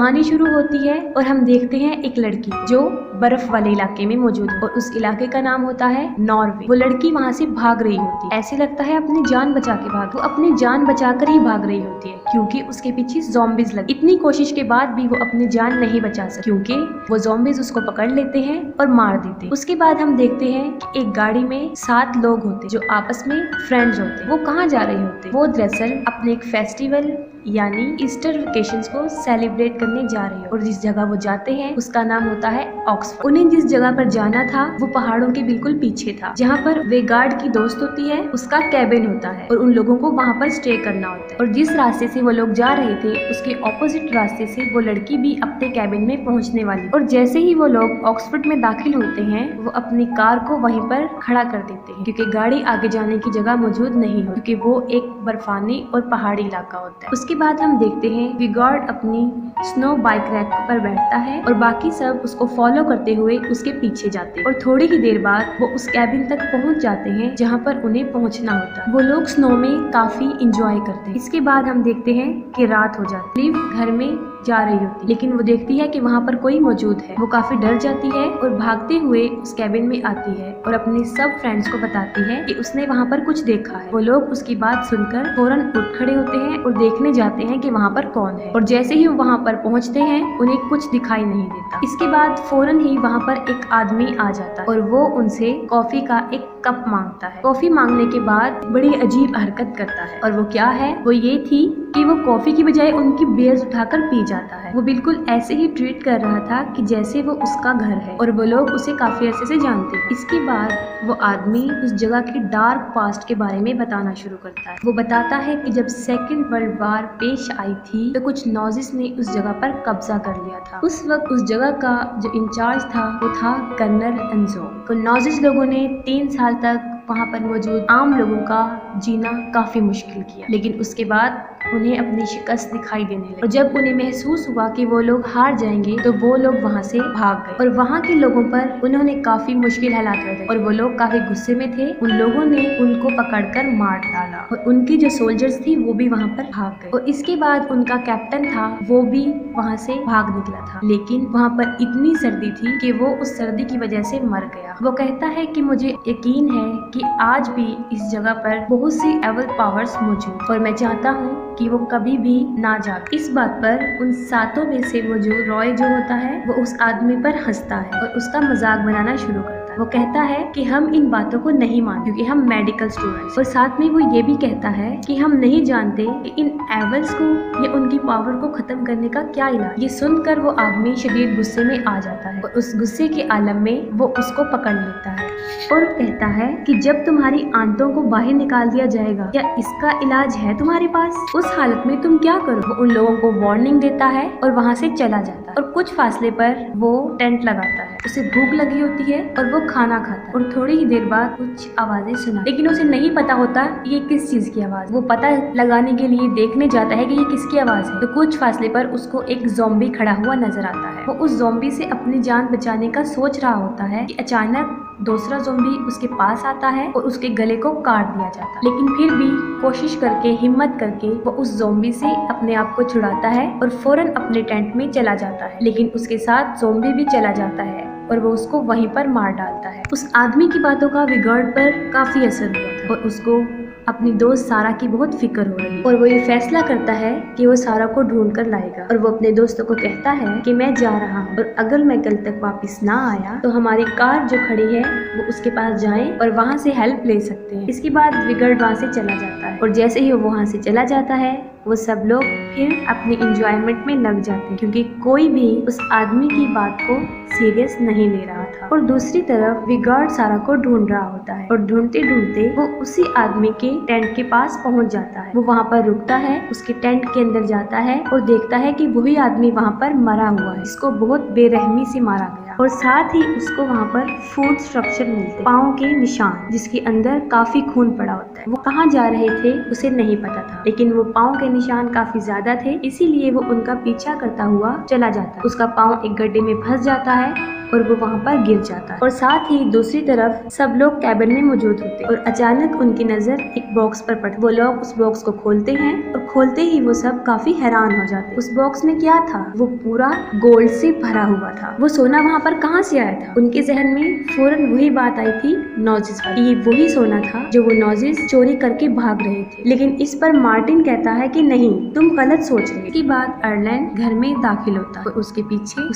कहानी शुरू होती है और हम देखते हैं एक लड़की जो बर्फ वाले इलाके में मौजूद है और उस इलाके का नाम होता है नॉर्वे। वो लड़की वहाँ से भाग रही होती है, ऐसे लगता है अपनी जान बचा के भाग। वो अपनी जान बचाकर ही भाग रही होती है क्योंकि उसके पीछे ज़ॉम्बीज लगे। इतनी कोशिश के बाद भी वो अपनी जान नहीं बचा सकती क्योंकि वो ज़ॉम्बीज उसको पकड़ लेते हैं और मार देते हैं। उसके बाद हम देखते हैं कि एक गाड़ी में 7 लोग होते जो आपस में फ्रेंड्स होते। वो कहाँ जा रहे होते? वो दरअसल अपने एक फेस्टिवल यानी ईस्टर वेकेशंस को सेलिब्रेट करने जा रही है और जिस जगह वो जाते हैं उसका नाम होता है ऑक्सफोर्ड। उन्हें जिस जगह पर जाना था वो पहाड़ों के बिल्कुल पीछे था, जहाँ पर वे गार्ड की दोस्त होती है उसका कैबिन होता है और उन लोगों को वहाँ पर स्टे करना होता है। और जिस रास्ते से वो लोग जा रहे थे उसके ऑपोजिट रास्ते से वो लड़की भी अपने कैबिन में पहुँचने वाली। और जैसे ही वो लोग ऑक्सफोर्ड में दाखिल होते हैं वो अपनी कार को वहीं पर खड़ा कर देते हैं क्योंकि गाड़ी आगे जाने की जगह मौजूद नहीं हो, क्योंकि वो एक बर्फानी और पहाड़ी इलाका होता है। उसके बाद हम देखते हैं विगार्ड अपनी स्नो बाइक रैक पर बैठता है और बाकी सब उसको फॉलो करते हुए उसके पीछे जाते हैं और थोड़ी ही देर बाद वो उस कैबिन तक पहुंच जाते हैं जहां पर उन्हें पहुंचना होता है। वो लोग स्नो में काफी इंजॉय करते हैं। इसके बाद हम देखते हैं कि रात हो जाती है। लिव घर में जा रही होती लेकिन वो देखती है कि वहाँ पर कोई मौजूद है। वो काफी डर जाती है और भागते हुए उस कैबिन में आती है और अपने सब फ्रेंड्स को बताती है कि उसने वहाँ पर कुछ देखा है। वो लोग उसकी बात सुनकर फौरन उठ खड़े होते हैं और देखने जाते हैं कि वहाँ पर कौन है। और जैसे ही वो वहाँ पर पहुँचते हैं उन्हें कुछ दिखाई नहीं देता। इसके बाद फौरन ही वहाँ पर एक आदमी आ जाता है और वो उनसे कॉफी का एक कप मांगता है। कॉफी मांगने के बाद बड़ी अजीब हरकत करता है और वो क्या है, वो ये थी कि वो कॉफी की बजाय उनकी बियर्स उठाकर पी जाता है। वो बिल्कुल ऐसे ही ट्रीट कर रहा था कि जैसे वो उसका घर है और वो लोग उसे काफी अरसे से जानते हैं। इसके बाद वो आदमी उस जगह की डार्क पास्ट के बारे में बताना शुरू करता है। वो बताता है कि जब सेकेंड वर्ल्ड वॉर पेश आई थी तो कुछ नाज़िस्ट ने उस जगह पर कब्जा कर लिया था। उस वक्त उस जगह का जो इंचार्ज था वो था कर्नल एंजो। तो नाज़िस्ट लोगों ने 3 साल तक वहाँ पर मौजूद आम लोगों का जीना काफी मुश्किल किया, लेकिन उसके बाद उन्हें अपनी शिकस्त दिखाई देने लगी और जब उन्हें महसूस हुआ कि वो लोग हार जाएंगे तो वो लोग वहाँ से भाग गए और वहाँ के लोगों पर उन्होंने काफी मुश्किल हालात कर दिए और वो लोग काफी गुस्से में थे। उन लोगों ने उनको पकड़कर मार डाला और उनकी जो सोल्जर्स थी वो भी वहाँ पर भाग गए। और इसके बाद उनका कैप्टन था वो भी वहाँ से भाग निकला था, लेकिन वहाँ पर इतनी सर्दी थी कि वो उस सर्दी की वजह से मर गया। वो कहता है कि मुझे यकीन है कि आज भी इस जगह पर बहुत सी एवल पावर्स मौजूद और मैं चाहता हूँ कि वो कभी भी ना जागे। इस बात पर उन 7 में से मौजूद रॉय जो होता है वो उस आदमी पर हंसता है और उसका मजाक बनाना शुरू करता है। वो कहता है कि हम इन बातों को नहीं मानते क्योंकि हम मेडिकल स्टूडेंट्स, और साथ में वो ये भी कहता है कि हम नहीं जानते कि इन एवल्स को या उनकी पावर को खत्म करने का क्या इलाज। ये सुनकर वो आदमी शदीद गुस्से में आ जाता है और उस गुस्से के आलम में वो उसको पकड़ लेता है और कहता है कि जब तुम्हारी आंतों को बाहर निकाल दिया जाएगा, क्या इसका इलाज है तुम्हारे पास? उस हालत में तुम क्या करो? वो उन लोगों को वार्निंग देता है और वहाँ से चला जाता है और कुछ फासले पर वो टेंट लगाता है। उसे भूख लगी होती है और वो खाना खाता है और थोड़ी ही देर बाद कुछ आवाजें सुना, लेकिन उसे नहीं पता होता ये किस चीज की आवाज। वो पता लगाने के लिए देखने जाता है कि ये किसकी आवाज है। तो कुछ फासले पर उसको एक ज़ॉम्बी खड़ा हुआ नजर आता है। वो उस ज़ॉम्बी से अपनी जान बचाने का सोच रहा होता है कि अचानक दूसरा ज़ॉम्बी उसके पास आता है और उसके गले को काट दिया जाता है, लेकिन फिर भी कोशिश करके हिम्मत करके वो उस ज़ॉम्बी से अपने आप को छुड़ाता है और फौरन अपने टेंट में चला जाता है। लेकिन उसके साथ ज़ॉम्बी भी चला जाता है और वो उसको वहीं पर मार डालता है। उस आदमी की बातों का विगार्ड पर काफी असर हुआ था और उसको अपनी दोस्त सारा की बहुत फिक्र हो रही है और वो ये फैसला करता है कि वो सारा को ढूंढ कर लाएगा। और वो अपने दोस्तों को कहता है कि मैं जा रहा हूँ और अगर मैं कल तक वापस ना आया तो हमारी कार जो खड़ी है वो उसके पास जाएं और वहाँ से हेल्प ले सकते हैं। इसके बाद विगार्ड वहाँ से चला जाता है और जैसे ही वो वहाँ से चला जाता है वो सब लोग फिर अपनी इंजॉयमेंट में लग जाते हैं क्योंकि कोई भी उस आदमी की बात को सीरियस नहीं ले रहा था। और दूसरी तरफ विगार्ड सारा को ढूंढ रहा होता है और ढूंढते ढूंढते वो उसी आदमी के टेंट के पास पहुंच जाता है। वो वहाँ पर रुकता है, उसके टेंट के अंदर जाता है और देखता है कि वही आदमी वहाँ पर मरा हुआ है, जिसको बहुत बेरहमी से मारा गया और साथ ही उसको वहाँ पर फूड स्ट्रक्चर मिलते, पाँव के निशान जिसके अंदर काफी खून पड़ा होता है। वो कहाँ जा रहे थे उसे नहीं पता था, लेकिन वो पाँव के निशान काफी ज्यादा थे, इसीलिए वो उनका पीछा करता हुआ चला जाता है। उसका पाँव एक गड्ढे में फंस जाता है और वो वहाँ पर गिर जाता है। और साथ ही दूसरी तरफ सब लोग कैबिन में मौजूद होते हैं और अचानक उनकी नजर एक बॉक्स पर पड़ती। वो लोग उस बॉक्स को खोलते हैं और खोलते ही वो सब काफी हैरान हो जाते हैं। उस बॉक्स में क्या था? वो पूरा गोल्ड से भरा हुआ था। वो सोना वहाँ पर कहाँ से आया था? उनके जहन में फौरन वही बात आई थी नॉजिस वाली। ये वही सोना था जो वो नॉजिस चोरी करके भाग रहे थे। लेकिन इस पर मार्टिन कहता है कि नहीं, तुम गलत सोच रहे हो। इसके बाद आयरलैंड घर में दाखिल होता है और उसके पीछे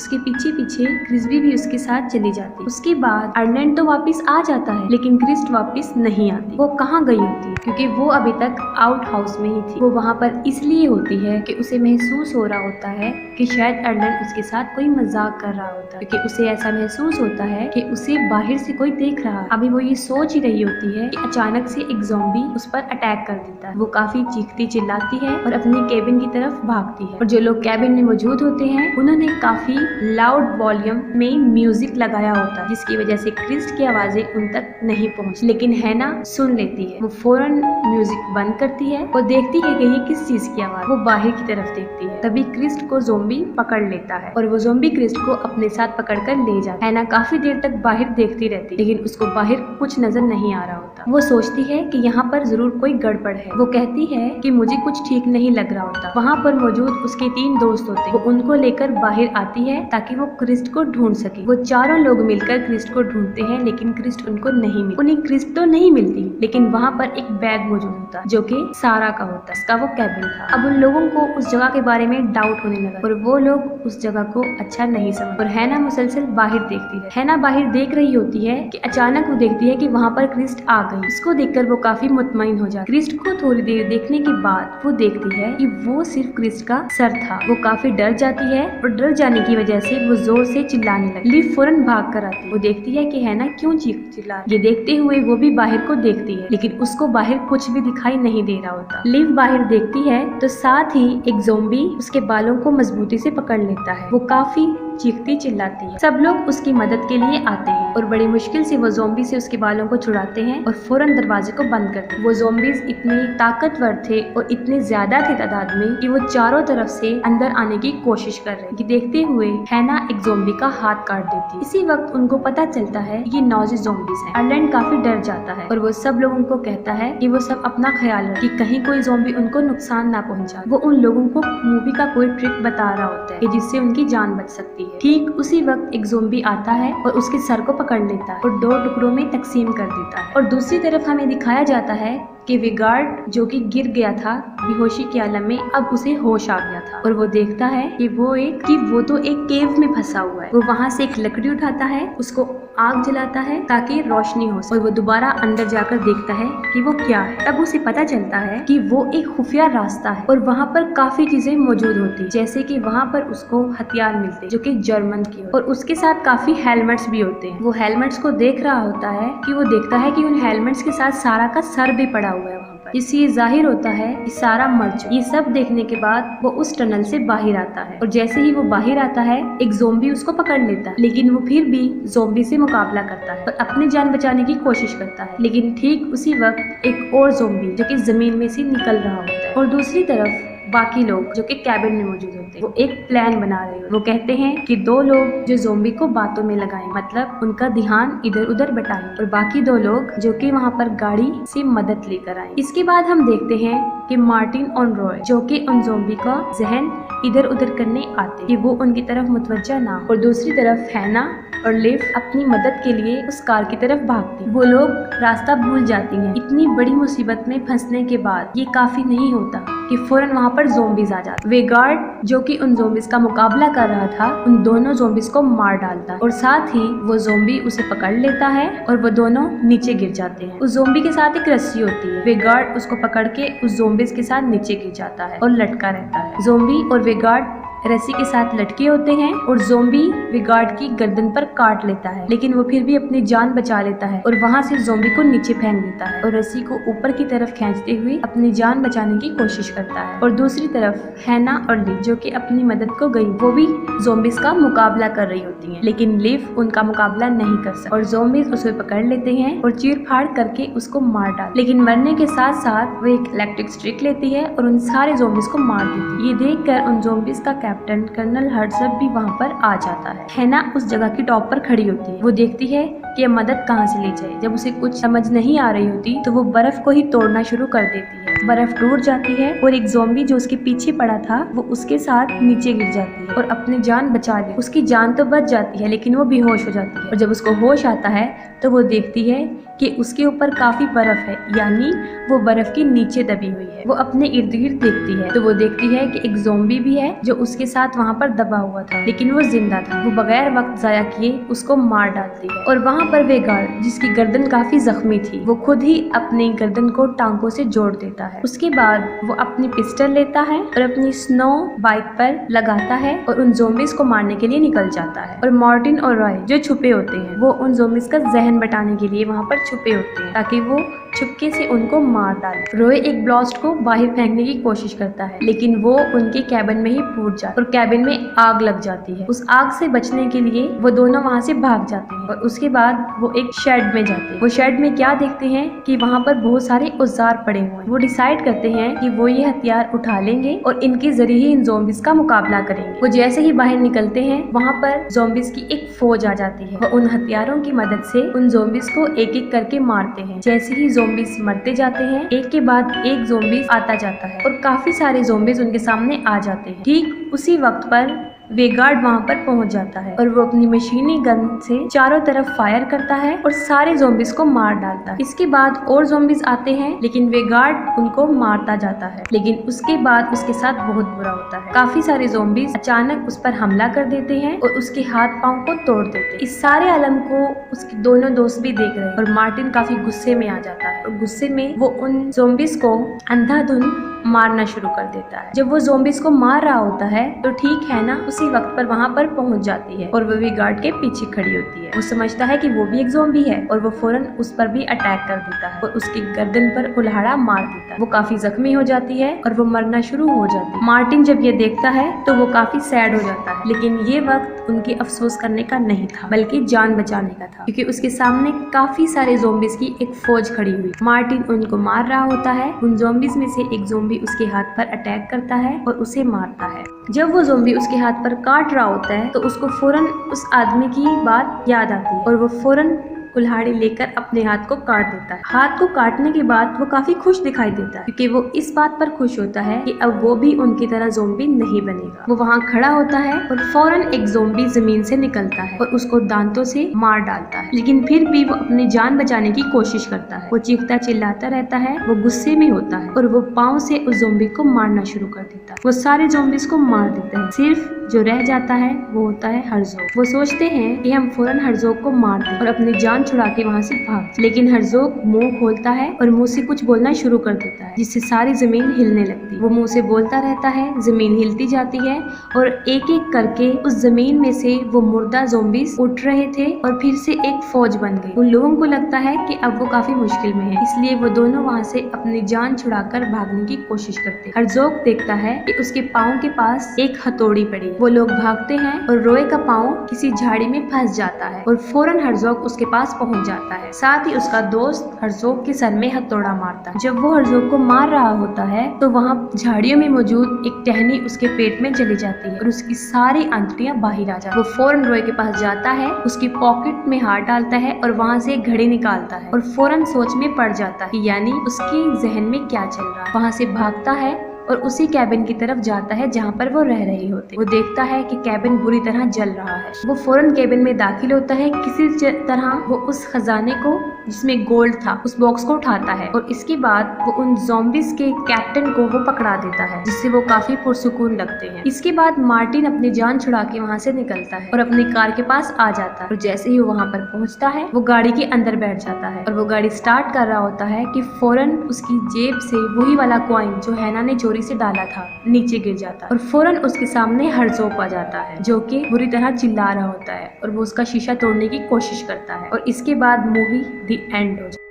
क्रिस्बी भी उसके साथ चली जाती। उसके बाद आयरलैंड तो वापस आ जाता है लेकिन क्रिस्ट वापस नहीं आती। वो कहाँ गई होती है? क्योंकि वो अभी तक आउट हाउस में ही थी। वो वहाँ पर इसलिए होती है कि उसे महसूस हो रहा होता है कि शायद आयरलैंड उसके साथ कोई मजाक कर रहा होता है, क्योंकि उसे ऐसा महसूस होता है कि उसे बाहर से कोई देख रहा है। अभी वो ये सोच ही रही होती है कि अचानक से एक ज़ॉम्बी उस पर अटैक कर देता है। वो काफी चीखती चिल्लाती है और अपनी केबिन की तरफ भागती है। और जो लोग केबिन में मौजूद होते हैं उन्होंने काफी लाउड वॉल्यूम में म्यूजिक लगाया होता है, जिसकी वजह से क्रिस्ट की आवाजें उन तक नहीं पहुंच। लेकिन हैना सुन लेती है। वो फौरन म्यूजिक बंद करती है और देखती है कि ये किस चीज की आवाज। वो बाहर की तरफ देखती है। तभी क्रिस्ट को ज़ॉम्बी पकड़ लेता है और वो ज़ॉम्बी क्रिस्ट को अपने साथ पकड़कर ले जाता है। हैना काफी देर तक बाहर देखती रहती, लेकिन उसको बाहर कुछ नजर नहीं आ रहा होता। वो सोचती है कि यहाँ पर जरूर कोई गड़बड़ है। वो कहती है कि मुझे कुछ ठीक नहीं लग रहा होता। वहाँ पर मौजूद उसके 3 दोस्त होते, वो उनको लेकर बाहर आती है ताकि वो क्रिस्ट को ढूंढ सके। वो चारों लोग मिलकर क्रिस्ट को ढूंढते हैं लेकिन क्रिस्ट उनको नहीं मिलती। उन्हें क्रिस्ट तो नहीं मिलती, लेकिन वहाँ पर एक बैग मौजूद होता जो कि सारा का होता। इसका वो कैबिन था। अब उन लोगों को उस जगह के बारे में डाउट होने लगा और वो लोग उस जगह को अच्छा नहीं समझ। और हैना मुसलसल बाहर देखती है। हैना बाहर देख रही होती है कि अचानक वो देखती है कि वहाँ पर क्रिस्ट आ गई। इसको देखकर वो काफी मुतमईन हो जाती। क्रिस्ट को थोड़ी देर देखने के बाद वो देखती है कि वो सिर्फ क्रिस्ट का सर था। वो काफी डर जाती है और डर जाने की वजह से वो जोर से चिल्लाने लगी। लिव फौरन भाग कर आती है। वो देखती है कि हैना क्यों चिल्ला। ये देखते हुए वो भी बाहर को देखती है, लेकिन उसको बाहर कुछ भी दिखाई नहीं दे रहा होता। लिव बाहर देखती है तो साथ ही एक ज़ॉम्बी उसके बालों को मजबूती से पकड़ लेता है। वो काफी चीखती चिल्लाती है। सब लोग उसकी मदद के लिए आते हैं और बड़ी मुश्किल से वो ज़ॉम्बी से उसके बालों को छुड़ाते हैं और फौरन दरवाजे को बंद करते हैं। वो ज़ॉम्बीज इतने ताकतवर थे और इतने ज्यादा थे तादाद में कि वो चारों तरफ से अंदर आने की कोशिश कर रहे हैं। देखते हुए हैना एक ज़ॉम्बी का हाथ काट देती है। इसी वक्त उनको पता चलता है ये नॉजिस ज़ॉम्बीज हैं। आयरलैंड काफी डर जाता है और वो सब लोगों को कहता है कि वो सब अपना ख्याल रखें कि कहीं कोई ज़ॉम्बी उनको नुकसान ना पहुंचा। वो उन लोगों को मूवी का कोई ट्रिक बता रहा होता है जिससे उनकी जान बच सकती है। ठीक उसी वक्त एक ज़ॉम्बी आता है और उसके सर को पकड़ लेता है और 2 टुकड़ों में तकसीम कर देता है। और दूसरी तरफ हमें दिखाया जाता है कि विगार्ड जो कि गिर गया था बेहोशी के आलम में, अब उसे होश आ गया था और वो देखता है कि वो तो एक केव में फंसा हुआ है। वो वहाँ से एक लकड़ी उठाता है, उसको आग जलाता है ताकि रोशनी हो और वो दोबारा अंदर जाकर देखता है कि वो क्या है। तब उसे पता चलता है कि वो एक खुफिया रास्ता है और वहाँ पर काफी चीजें मौजूद होती, जैसे कि वहाँ पर उसको हथियार मिलते जो कि जर्मन की और उसके साथ काफी हेलमेट्स भी होते हैं। वो हेलमेट्स को देख रहा होता है कि वो देखता है कि उन हेलमेट्स के साथ सारा का सर भी पड़ा हुआ है वहाँ पर, जिससे ये जाहिर होता है कि सारा मर चुका। ये सब देखने के बाद वो उस टनल से बाहर आता है और जैसे ही वो बाहर आता है एक ज़ॉम्बी उसको पकड़ लेता है, लेकिन वो फिर भी ज़ॉम्बी से मुकाबला करता है और अपनी जान बचाने की कोशिश करता है। लेकिन ठीक उसी वक्त एक और ज़ॉम्बी जो कि जमीन में से निकल रहा होता है और दूसरी तरफ बाकी लोग जो कि कैबिन में मौजूद होते हैं वो एक प्लान बना रहे हो। वो कहते हैं कि 2 लोग जो ज़ॉम्बी को बातों में लगाएं, मतलब उनका ध्यान इधर उधर बटाएं और बाकी 2 लोग जो कि वहाँ पर गाड़ी से मदद लेकर आए। इसके बाद हम देखते हैं कि मार्टिन और रॉय जो कि उन ज़ॉम्बी का जहन इधर उधर करने आते कि वो उनकी तरफ मुतवज्जा ना हो। और दूसरी तरफ हैना और लिव अपनी मदद के लिए उस कार की तरफ भागती। वो लोग रास्ता भूल जाती हैं। इतनी बड़ी मुसीबत में फंसने के बाद ये काफी नहीं होता कि फौरन वहाँ पर ज़ॉम्बीज आ जाते। वेगार्ड जो कि उन ज़ॉम्बीज का मुकाबला कर रहा था उन दोनों ज़ॉम्बीज को मार डालता है और साथ ही वो ज़ॉम्बी उसे पकड़ लेता है और वो दोनों नीचे गिर जाते हैं। उस ज़ॉम्बी के साथ एक रस्सी होती है। वेगार्ड उसको पकड़ के उस ज़ॉम्बीज के साथ नीचे गिर जाता है और लटका रहता है। ज़ॉम्बी और वेगार्ड रस्सी के साथ लटके होते हैं और ज़ॉम्बी विगार्ड की गर्दन पर काट लेता है, लेकिन वो फिर भी अपनी जान बचा लेता है और वहाँ से ज़ॉम्बी को नीचे फेंक देता है और रस्सी को ऊपर की तरफ खींचते हुए अपनी जान बचाने की कोशिश करता है। और दूसरी तरफ हैना और लिव जो कि अपनी मदद को गई वो भी ज़ॉम्बीज का मुकाबला कर रही होती हैं, लेकिन लिव उनका मुकाबला नहीं कर सकती और ज़ॉम्बीज उसे पकड़ लेते हैं और चीर फाड़ करके उसको मार डालते। लेकिन मरने के साथ साथ वो एक इलेक्ट्रिक स्ट्रिक लेती है और उन सारे ज़ॉम्बीज को मार देती है। ये देखकर उन ज़ॉम्बीज का कैप्टन कर्नल हर्जब भी वहाँ पर आ जाता है। हैना उस जगह की टॉप पर खड़ी होती है। वो देखती है कि मदद कहाँ से ली जाए। जब उसे कुछ समझ नहीं आ रही होती तो वो बर्फ को ही तोड़ना शुरू कर देती है। बर्फ टूट जाती है और एक ज़ॉम्बी जो उसके पीछे पड़ा था वो उसके साथ नीचे गिर जाती है और अपनी जान बचा ले। उसकी जान तो बच जाती है लेकिन वो बेहोश हो जाती है और जब उसको होश आता है तो वो देखती है कि उसके ऊपर काफी बर्फ है, यानी वो बर्फ के नीचे दबी हुई है। वो अपने इर्द गिर्द देखती है तो वो देखती है कि एक ज़ॉम्बी भी है जो उसके साथ वहाँ पर दबा हुआ था, लेकिन वो जिंदा था। वो बगैर वक्त जाया किए उसको मार डालती है और वहाँ पर वे गार्ड जिसकी गर्दन काफी जख्मी थी वो खुद ही अपनी गर्दन को टांगों से जोड़ देता है। उसके बाद वो अपनी पिस्टल लेता है और अपनी स्नो बाइक पर लगाता है और उन ज़ॉम्बीज को मारने के लिए निकल जाता है। और मार्टिन और रॉय जो छुपे होते हैं वो उन ज़ॉम्बीज का जहन बटाने के लिए वहाँ पर छुपे होते हैं ताकि वो चुपके से उनको मार डाले। रॉय एक ब्लास्ट को बाहर फेंकने की कोशिश करता है लेकिन वो उनके कैबिन में ही फूट जाता है और कैबिन में आग लग जाती है। उस आग से बचने के लिए वो दोनों वहाँ से भाग जाते हैं और उसके बाद वो एक शेड में जाते हैं। वो शेड में क्या देखते हैं कि वहाँ पर बहुत सारे औजार पड़े हुए हैं। वो डिसाइड करते हैं कि वो ये हथियार उठा लेंगे और इनके जरिए ही इन ज़ॉम्बीज का मुकाबला करेंगे। वो जैसे ही बाहर निकलते हैं वहाँ पर ज़ॉम्बीज की एक फौज आ जाती है। वो उन हथियारों की मदद से उन ज़ॉम्बीज को एक एक करके मारते हैं। जैसे ही ज़ॉम्बीज मरते जाते हैं एक के बाद एक ज़ॉम्बीज आता जाता है और काफी सारे ज़ॉम्बीज उनके सामने आ जाते हैं। ठीक उसी वक्त पर वेगार्ड वहाँ पर पहुँच जाता है और वो अपनी मशीनी गन से चारों तरफ फायर करता है और सारे ज़ॉम्बीज को मार डालता है। इसके बाद और ज़ॉम्बीज आते हैं लेकिन वेगार्ड उनको मारता जाता है, लेकिन उसके बाद उसके साथ बहुत बुरा होता है। काफी सारे ज़ॉम्बीज अचानक उस पर हमला कर देते हैं और उसके हाथ पांव को तोड़ देते हैं। इस सारे आलम को उसके दोनों दोस्त भी देख रहे हैं और मार्टिन काफी गुस्से में आ जाता है और गुस्से में वो उन ज़ॉम्बीज को अंधाधुंध मारना शुरू कर देता है। जब वो ज़ॉम्बीज को मार रहा होता है तो ठीक है ना उसी वक्त पर वहाँ पर पहुँच जाती है और वो भी गार्ड के पीछे खड़ी होती है। वो समझता है कि वो भी एक ज़ॉम्बी है और वो फौरन उस पर भी अटैक कर देता है और उसकी गर्दन पर कुल्हाड़ा मार देता है। वो काफी जख्मी हो जाती है और वो मरना शुरू हो जाती है। मार्टिन जब ये देखता है तो वो काफी सैड हो जाता है, लेकिन ये वक्त उनके अफसोस करने का नहीं था बल्कि जान बचाने का था, क्योंकि उसके सामने काफी सारे ज़ॉम्बीज की एक फौज खड़ी हुई। मार्टिन उनको मार रहा होता है। उन ज़ॉम्बीज में से एक ज़ॉम्बी उसके हाथ पर अटैक करता है और उसे मारता है। जब वो ज़ॉम्बी उसके हाथ पर काट रहा होता है तो उसको फौरन उस आदमी की बात याद आती है और वो फौरन कुल्हाड़ी लेकर अपने हाथ को काट देता है। हाथ को काटने के बाद वो काफी खुश दिखाई देता है क्योंकि वो इस बात पर खुश होता है कि अब वो भी उनकी तरह ज़ॉम्बी नहीं बनेगा। वो वहाँ खड़ा होता है और फौरन एक ज़ॉम्बी जमीन से निकलता है और उसको दांतों से मार डालता है, लेकिन फिर भी वो अपनी जान बचाने की कोशिश करता है। वो चीखता चिल्लाता रहता है, वो गुस्से में होता है और वो पाँव से उस ज़ॉम्बी को मारना शुरू कर देता है। वो सारे ज़ॉम्बीज को मार देते हैं, सिर्फ जो रह जाता है वो होता है हर्जोग। वो सोचते हैं कि हम फौरन हर्जोग को मार दें और अपनी जान छुड़ा के वहाँ से भाग, लेकिन हर्जोग मुंह खोलता है और मुंह से कुछ बोलना शुरू कर देता है जिससे सारी जमीन हिलने लगती है। वो मुंह से बोलता रहता है, जमीन हिलती जाती है और एक एक करके उस जमीन में से वो मुर्दा ज़ॉम्बीज उठ रहे थे और फिर से एक फौज बन गई। उन लोगों को लगता है कि अब वो काफी मुश्किल में है, इसलिए वो दोनों वहाँ से अपनी जान छुड़ाकर भागने की कोशिश करते हैं। हर्जोग देखता है कि उसके पाँव के पास एक हथौड़ी पड़ी। वो लोग भागते हैं और रॉय का पाँव किसी झाड़ी में फंस जाता है और फौरन हर्जोग उसके पास पहुंच जाता है। साथ ही उसका दोस्त हर्जोग के सर में हथौड़ा मारता है। जब वो हर्जोग को मार रहा होता है तो वहाँ झाड़ियों में मौजूद एक टहनी उसके पेट में चली जाती है और उसकी सारी आंतड़ियां बाहर आ जाती है। वो फौरन रॉय के पास जाता है, उसकी पॉकेट में हाथ डालता है और वहाँ से एक घड़ी निकालता है और फौरन सोच में पड़ जाता है, यानी उसके जहन में क्या चल रहा है। वहाँ से भागता है और उसी कैबिन की तरफ जाता है जहाँ पर वो रह रहे होते। वो देखता है कि कैबिन बुरी तरह जल रहा है। वो फौरन कैबिन में दाखिल होता है। किसी तरह वो उस खजाने को जिसमें गोल्ड था उस बॉक्स को उठाता है और इसके बाद वो उन ज़ॉम्बीज के कैप्टन को वो पकड़ा देता है, जिससे वो काफी पुरसुकून लगते हैं। इसके बाद मार्टिन अपनी जान छुड़ा के वहाँ से निकलता है और अपनी कार के पास आ जाता है और जैसे ही वो वहाँ पर पहुँचता है वो गाड़ी के अंदर बैठ जाता है और वो गाड़ी स्टार्ट कर रहा होता है कि फौरन उसकी जेब से वही वाला कॉइन जो हैना ने चोरी से डाला था नीचे गिर जाता है और फौरन उसके सामने हर्जोग आ जाता है जो कि बुरी तरह चिल्ला रहा होता है और वो उसका शीशा तोड़ने की कोशिश करता है और इसके बाद मूवी द एंड हो जाती है।